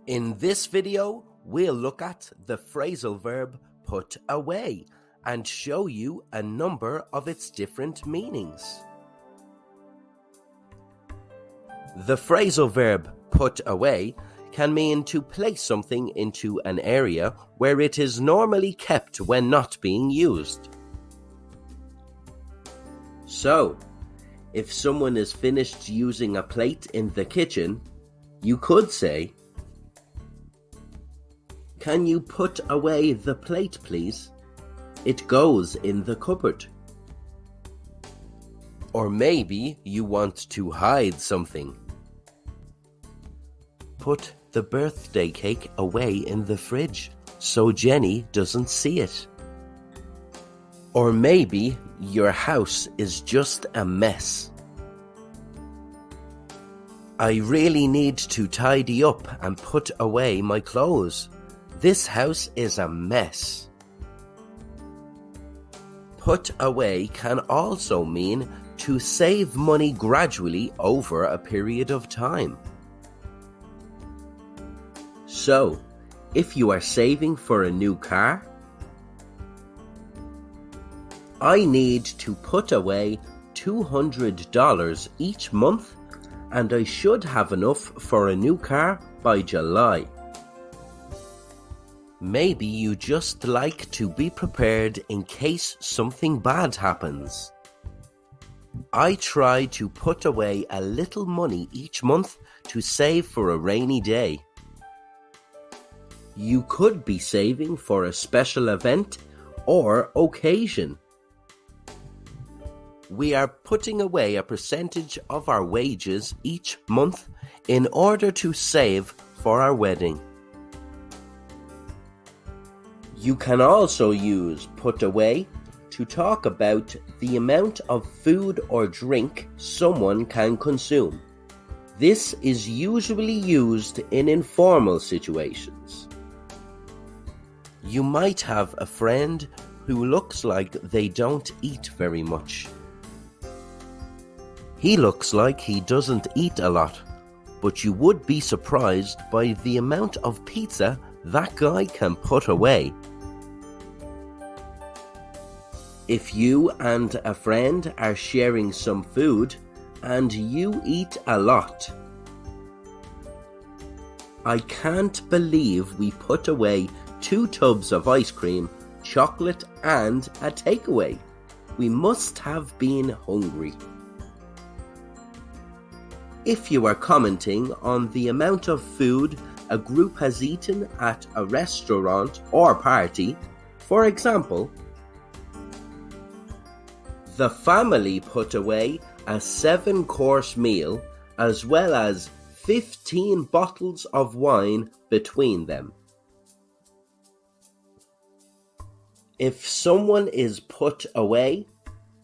In this video, we'll look at the phrasal verb put away and show you a number of its different meanings. The phrasal verb put away can mean to place something into an area where it is normally kept when not being used. So, if someone is finished using a plate in the kitchen, you could say, "Can you put away the plate, please? It goes in the cupboard." Or maybe you want to hide something. "Put the birthday cake away in the fridge so Jenny doesn't see it." Or maybe your house is just a mess. "I really need to tidy up and put away my clothes. This house is a mess." Put away can also mean to save money gradually over a period of time. So, if you are saving for a new car, "I need to put away $200 each month and I should have enough for a new car by July." Maybe you just like to be prepared in case something bad happens. "I try to put away a little money each month to save for a rainy day." You could be saving for a special event or occasion. "We are putting away a percentage of our wages each month in order to save for our wedding." You can also use put away to talk about the amount of food or drink someone can consume. This is usually used in informal situations. You might have a friend who looks like they don't eat very much. "He looks like he doesn't eat a lot, but you would be surprised by the amount of pizza that guy can put away." If you and a friend are sharing some food and you eat a lot, "I can't believe we put away 2 tubs of ice cream, chocolate and a takeaway. We must have been hungry." If you are commenting on the amount of food a group has eaten at a restaurant or party, for example, "The family put away a 7-course meal as well as 15 bottles of wine between them." If someone is put away,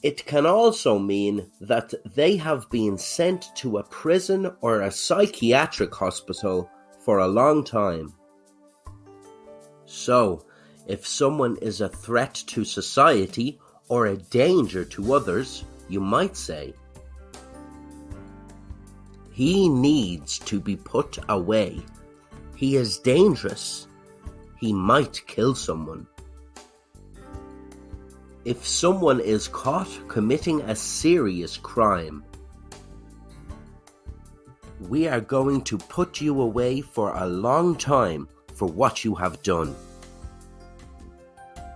it can also mean that they have been sent to a prison or a psychiatric hospital for a long time. So, if someone is a threat to society or a danger to others, you might say, "He needs to be put away. He is dangerous. He might kill someone." If someone is caught committing a serious crime, "We are going to put you away for a long time for what you have done."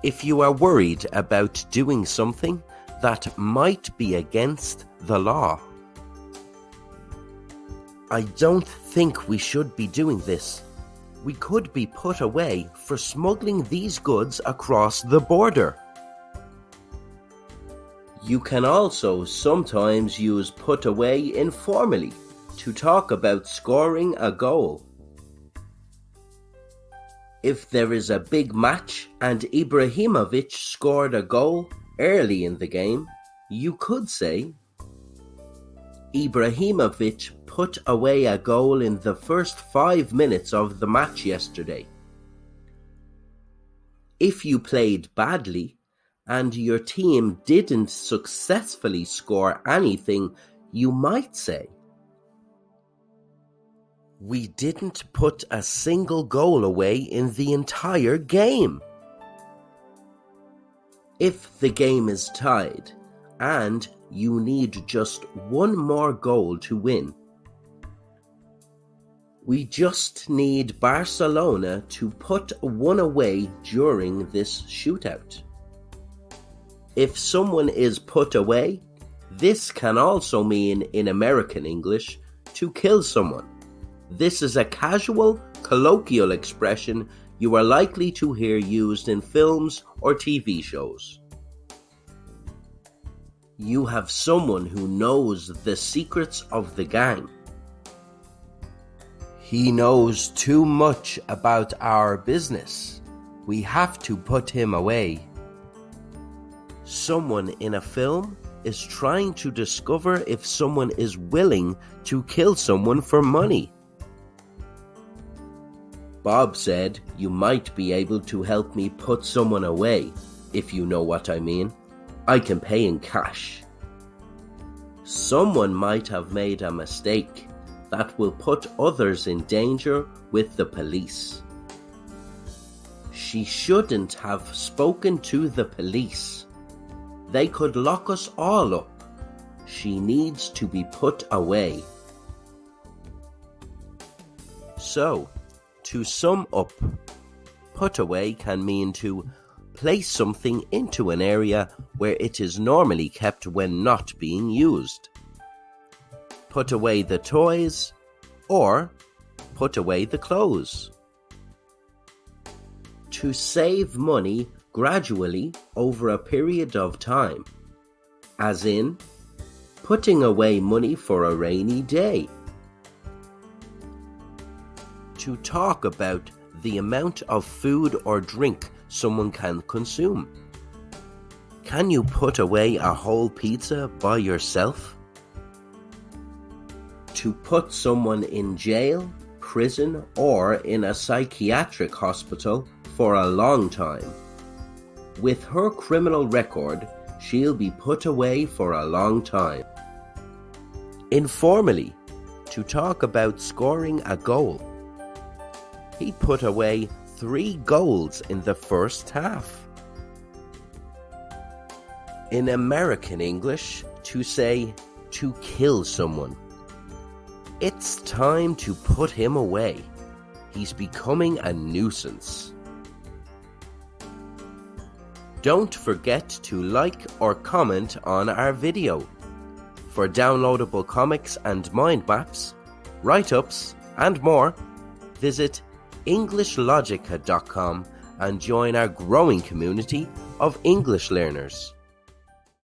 If you are worried about doing something that might be against the law, "I don't think we should be doing this. We could be put away for smuggling these goods across the border." You can also sometimes use put away informally to talk about scoring a goal. If there is a big match and Ibrahimovic scored a goal early in the game, you could say, "Ibrahimovic put away a goal in the first 5 minutes of the match yesterday." If you played badly and your team didn't successfully score anything, you might say, We didn't put a single goal away in the entire game. If the game is tied and you need just one more goal to win, we just need Barcelona to put one away during this shootout. If someone is put away, this can also mean in American English to kill someone. This is a casual, colloquial expression you are likely to hear used in films or TV shows. You have someone who knows the secrets of the gang. He knows too much about our business. We have to put him away. Someone in a film is trying to discover if someone is willing to kill someone for money. Bob said, "You might be able to help me put someone away, if you know what I mean. I can pay in cash." Someone might have made a mistake that will put others in danger with the police. She shouldn't have spoken to the police. They could lock us all up. She needs to be put away. So, to sum up, put away can mean to place something into an area where it is normally kept when not being used. Put away the toys, or put away the clothes. To save money gradually over a period of time, as in putting away money for a rainy day. To talk about the amount of food or drink someone can consume. Can you put away a whole pizza by yourself? To put someone in jail, prison, or in a psychiatric hospital for a long time. With her criminal record, she'll be put away for a long time. Informally, to talk about scoring a goal. He put away 3 goals in the first half. In American English, to say to kill someone. It's time to put him away. He's becoming a nuisance. Don't forget to like or comment on our video. For downloadable comics and mind maps, write-ups, and more, visit EnglishLogica.com and join our growing community of English learners.